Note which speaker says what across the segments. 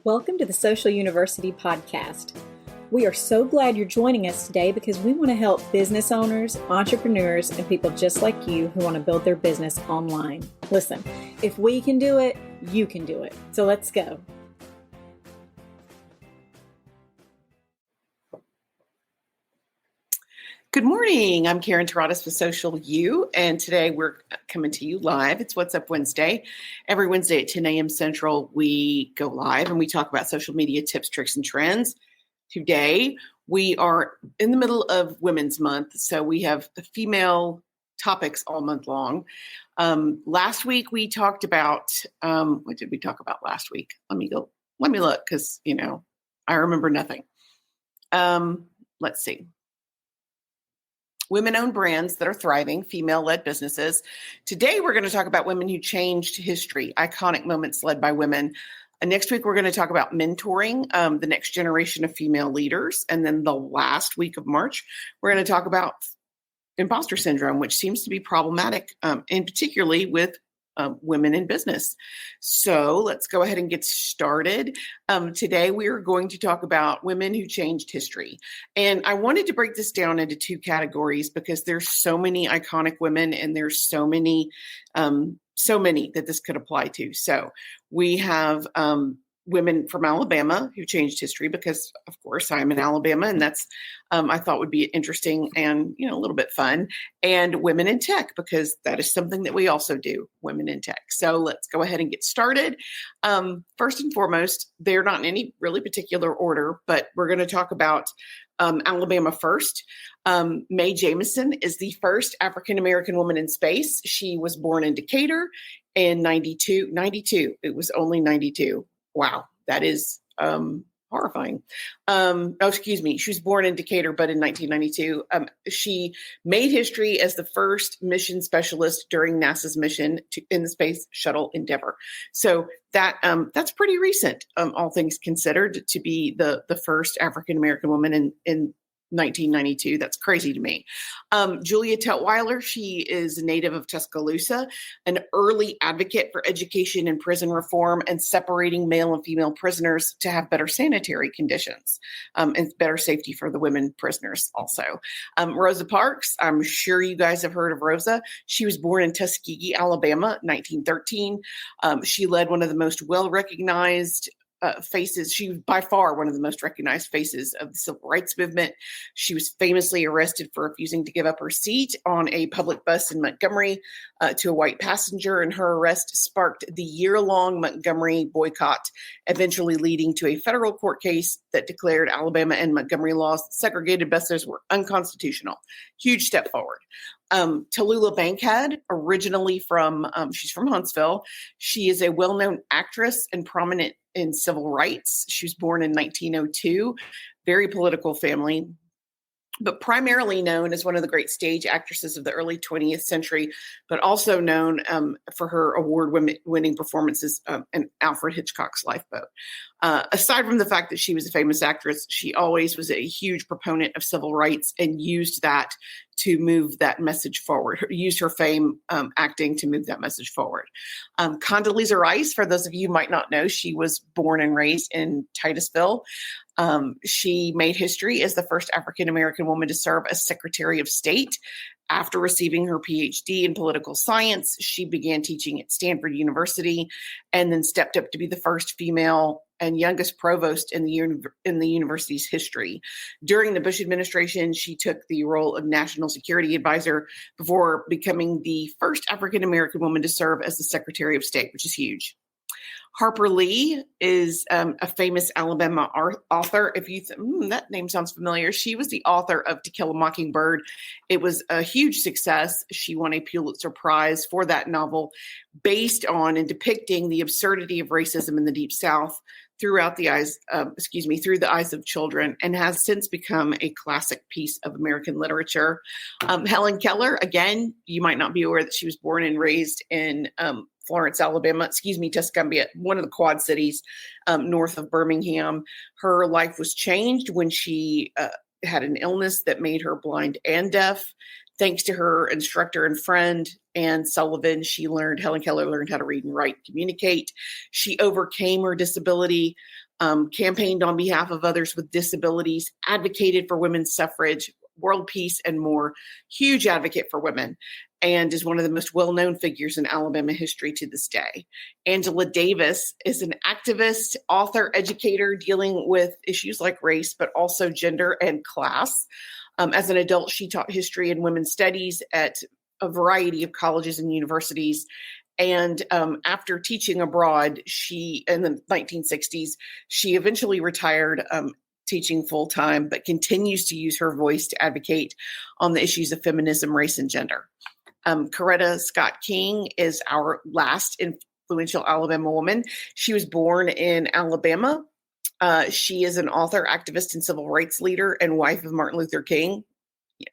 Speaker 1: Welcome to the Social University Podcast. We are so glad you're joining us today because we want to help business owners, entrepreneurs, and people just like you who want to build their business online. Listen, if we can do it, you can do it. So let's go.
Speaker 2: Good morning. I'm Karen Taradas with Social U, and today we're coming to you live. It's What's Up Wednesday. Every Wednesday at 10 a.m. Central, we go live and we talk about social media tips, tricks, and trends. Today, we are in the middle of Women's Month, so we have female topics all month long. Last week, we talked about, what did we talk about last week? Let me look, because, I remember nothing. Let's see. Women-owned brands that are thriving, female-led businesses. Today, we're going to talk about women who changed history, iconic moments led by women. Next week, we're going to talk about mentoring the next generation of female leaders. And then the last week of March, we're going to talk about imposter syndrome, which seems to be problematic, and particularly with women in business. So let's go ahead and get started. Today, we are going to talk about women who changed history. And I wanted to break this down into two categories because there's so many iconic women and there's so many that this could apply to. So we have women from Alabama who changed history because, of course, I'm in Alabama, and that's I thought would be interesting and a little bit fun. And women in tech, because that is something that we also do, women in tech. So let's go ahead and get started. First and foremost, they're not in any really particular order, but we're going to talk about Alabama first. Mae Jemison is the first African-American woman in space. She was born in Decatur in 92. It was only 92. Wow, that is horrifying. She was born in Decatur, but in 1992. She made history as the first mission specialist during NASA's mission in the Space Shuttle Endeavour. So that's pretty recent, all things considered, to be the first African-American woman in 1992. That's crazy to me. Julia Tutwiler, she is a native of Tuscaloosa, an early advocate for education and prison reform and separating male and female prisoners to have better sanitary conditions and better safety for the women prisoners also. Rosa Parks, I'm sure you guys have heard of Rosa. She was born in Tuskegee, Alabama, 1913. She led one of the most well-recognized faces. She was by far one of the most recognized faces of the civil rights movement. She was famously arrested for refusing to give up her seat on a public bus in Montgomery to a white passenger, and her arrest sparked the year-long Montgomery boycott, eventually leading to a federal court case that declared Alabama and Montgomery laws that segregated buses were unconstitutional. Huge step forward. Tallulah Bankhead, originally she's from Huntsville. She is a well-known actress and prominent in civil rights. She was born in 1902, very political family, but primarily known as one of the great stage actresses of the early 20th century, but also known for her award-winning performances in Alfred Hitchcock's Lifeboat. Aside from the fact that she was a famous actress, she always was a huge proponent of civil rights and used that to move that message forward, used her fame acting to move that message forward. Condoleeza Rice, for those of you who might not know, she was born and raised in Titusville. She made history as the first African-American woman to serve as Secretary of State. After receiving her PhD in political science, she began teaching at Stanford University and then stepped up to be the first female and youngest provost in the university's history. During the Bush administration, she took the role of National Security Advisor before becoming the first African-American woman to serve as the Secretary of State, which is huge. Harper Lee is a famous Alabama author. If you that name sounds familiar, she was the author of To Kill a Mockingbird. It was a huge success. She won a Pulitzer Prize for that novel, based on and depicting the absurdity of racism in the Deep South through the eyes of children, and has since become a classic piece of American literature. Helen Keller, again, you might not be aware that she was born and raised in Tuscumbia, one of the Quad Cities north of Birmingham. Her life was changed when she had an illness that made her blind and deaf. Thanks to her instructor and friend, Anne Sullivan, Helen Keller learned how to read and write, communicate. She overcame her disability, campaigned on behalf of others with disabilities, advocated for women's suffrage, world peace, and more. Huge advocate for women, and is one of the most well-known figures in Alabama history to this day. Angela Davis is an activist, author, educator dealing with issues like race, but also gender and class. As an adult, she taught history and women's studies at a variety of colleges and universities. And after teaching abroad, in the 1960s, she eventually retired teaching full-time, but continues to use her voice to advocate on the issues of feminism, race, and gender. Coretta Scott King is our last influential Alabama woman. She was born in Alabama. She is an author, activist, and civil rights leader and wife of Martin Luther King.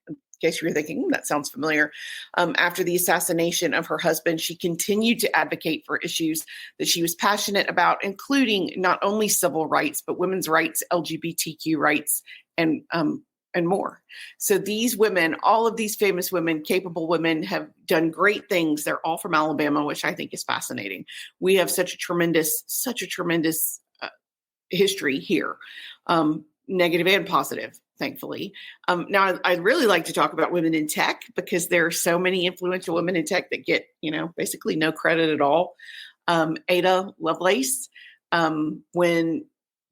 Speaker 2: In case you were thinking, that sounds familiar. After the assassination of her husband, she continued to advocate for issues that she was passionate about, including not only civil rights, but women's rights, LGBTQ rights, and more. So these women, all of these famous women, capable women, have done great things. They're all from Alabama, which I think is fascinating. We have such a tremendous history here, negative and positive, thankfully. Now, I'd really like to talk about women in tech, because there are so many influential women in tech that get, basically no credit at all. Ada Lovelace, when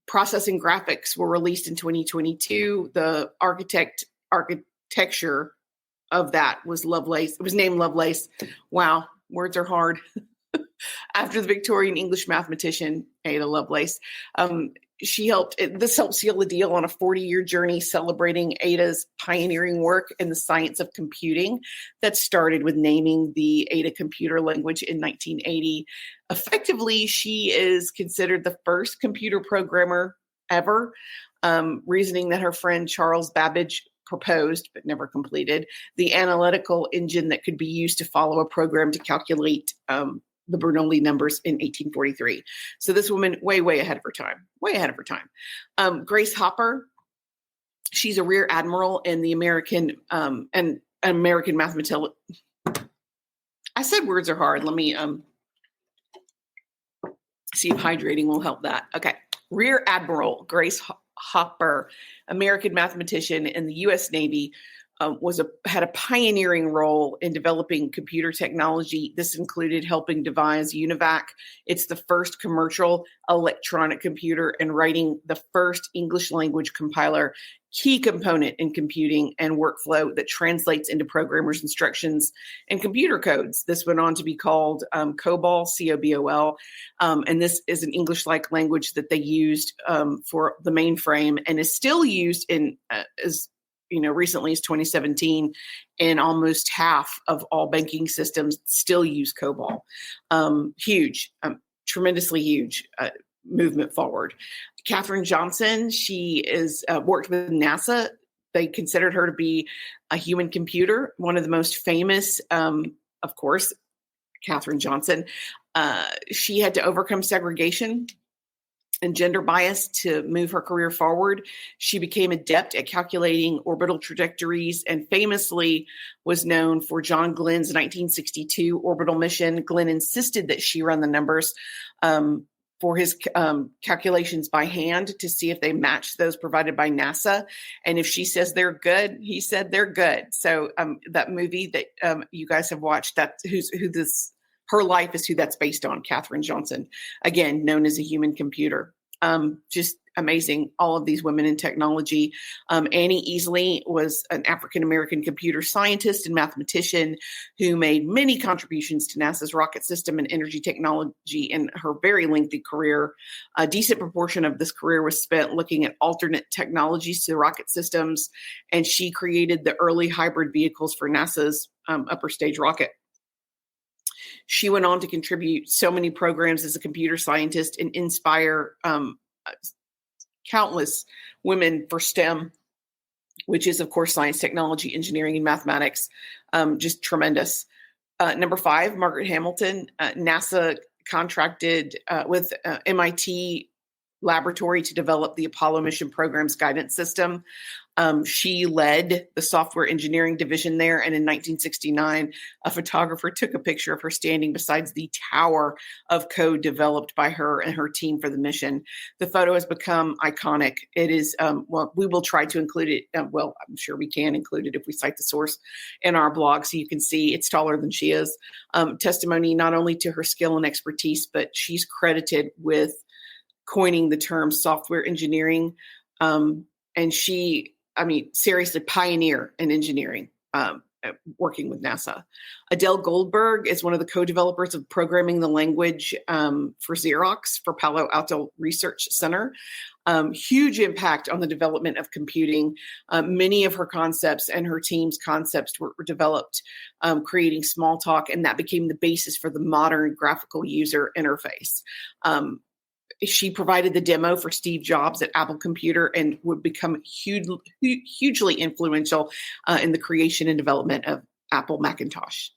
Speaker 2: processing graphics were released in 2022, the architecture of that was Lovelace. It was named Lovelace. Wow, words are hard. After the Victorian English mathematician Ada Lovelace, this helped seal the deal on a 40-year journey celebrating Ada's pioneering work in the science of computing that started with naming the Ada computer language in 1980. Effectively, she is considered the first computer programmer ever, reasoning that her friend Charles Babbage proposed but never completed the analytical engine that could be used to follow a program to calculate the Bernoulli numbers in 1843. So this woman, way ahead of her time, Grace Hopper, she's a rear admiral in the American mathematician. I said words are hard. Let me see if hydrating will help that. Okay. Rear Admiral Grace Hopper, American mathematician in the U.S. Navy, had a pioneering role in developing computer technology. This included helping devise UNIVAC. It's the first commercial electronic computer, and writing the first English language compiler, key component in computing and workflow that translates into programmers' instructions and computer codes. This went on to be called COBOL, COBOL. And this is an English-like language that they used for the mainframe, and is still used recently as 2017, and almost half of all banking systems still use COBOL. Huge, tremendously huge movement forward. Katherine Johnson, she is worked with NASA. They considered her to be a human computer. One of the most famous, of course, Katherine Johnson. She had to overcome segregation and gender bias to move her career forward. She became adept at calculating orbital trajectories, and famously was known for John Glenn's 1962 orbital mission. Glenn insisted that she run the numbers for his calculations by hand to see if they matched those provided by NASA. And if she says they're good, he said they're good. So that movie that you guys have watched, her life is who that's based on, Katherine Johnson, again, known as a human computer. Just amazing, all of these women in technology. Annie Easley was an African-American computer scientist and mathematician who made many contributions to NASA's rocket system and energy technology in her very lengthy career. A decent proportion of this career was spent looking at alternate technologies to the rocket systems, and she created the early hybrid vehicles for NASA's upper stage rocket. She went on to contribute so many programs as a computer scientist and inspire countless women for STEM, which is, of course, science, technology, engineering, and mathematics. Just tremendous. Number 5, Margaret Hamilton. NASA contracted with MIT laboratory to develop the Apollo mission program's guidance system. She led the software engineering division there. And in 1969, a photographer took a picture of her standing beside the tower of code developed by her and her team for the mission. The photo has become iconic. It is, we will try to include it. I'm sure we can include it if we cite the source in our blog so you can see it's taller than she is. Testimony not only to her skill and expertise, but she's credited with coining the term software engineering. And she, seriously, pioneer in engineering, working with NASA. Adele Goldberg is one of the co-developers of programming the language for Xerox for Palo Alto Research Center. Huge impact on the development of computing. Many of her concepts and her team's concepts were developed creating Smalltalk, and that became the basis for the modern graphical user interface. She provided the demo for Steve Jobs at Apple Computer and would become hugely influential in the creation and development of Apple Macintosh.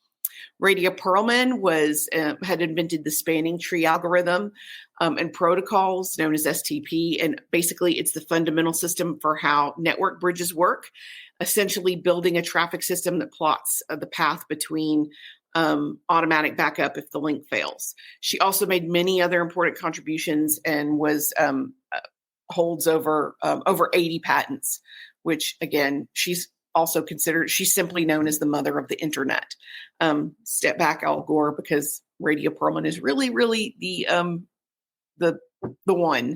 Speaker 2: Radia Perlman had invented the spanning tree algorithm and protocols known as STP. And basically, it's the fundamental system for how network bridges work, essentially building a traffic system that plots the path between automatic backup if the link fails. She also made many other important contributions and holds over 80 patents, which again, she's simply known as the mother of the internet. Step back, Al Gore, because Radia Perlman is really, really the one.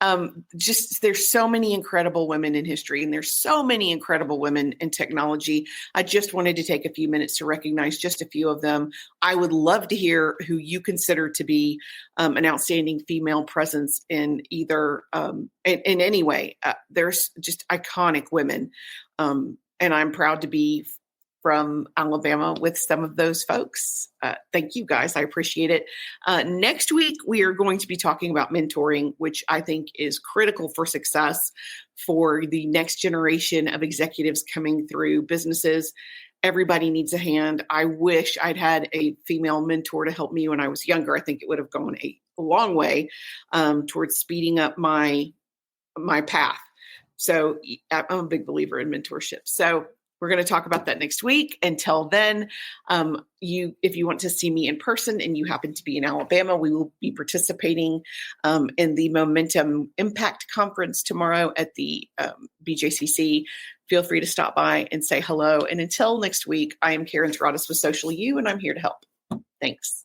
Speaker 2: There's so many incredible women in history, and there's so many incredible women in technology. I just wanted to take a few minutes to recognize just a few of them. I would love to hear who you consider to be an outstanding female presence in either, in any way. There's just iconic women. And I'm proud to be from Alabama with some of those folks. Thank you guys. I appreciate it. Next week, we are going to be talking about mentoring, which I think is critical for success for the next generation of executives coming through businesses. Everybody needs a hand. I wish I'd had a female mentor to help me when I was younger. I think it would have gone a long way towards speeding up my path. So I'm a big believer in mentorship. So we're going to talk about that next week. Until then, if you want to see me in person and you happen to be in Alabama, we will be participating in the Momentum Impact Conference tomorrow at the BJCC. Feel free to stop by and say hello. And until next week, I am Karen Taradas with Social U, and I'm here to help. Thanks.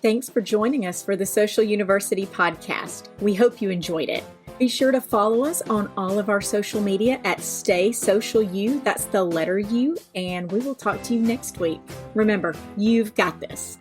Speaker 1: Thanks for joining us for the Social University podcast. We hope you enjoyed it. Be sure to follow us on all of our social media at Stay Social U. That's the letter U. And we will talk to you next week. Remember, you've got this.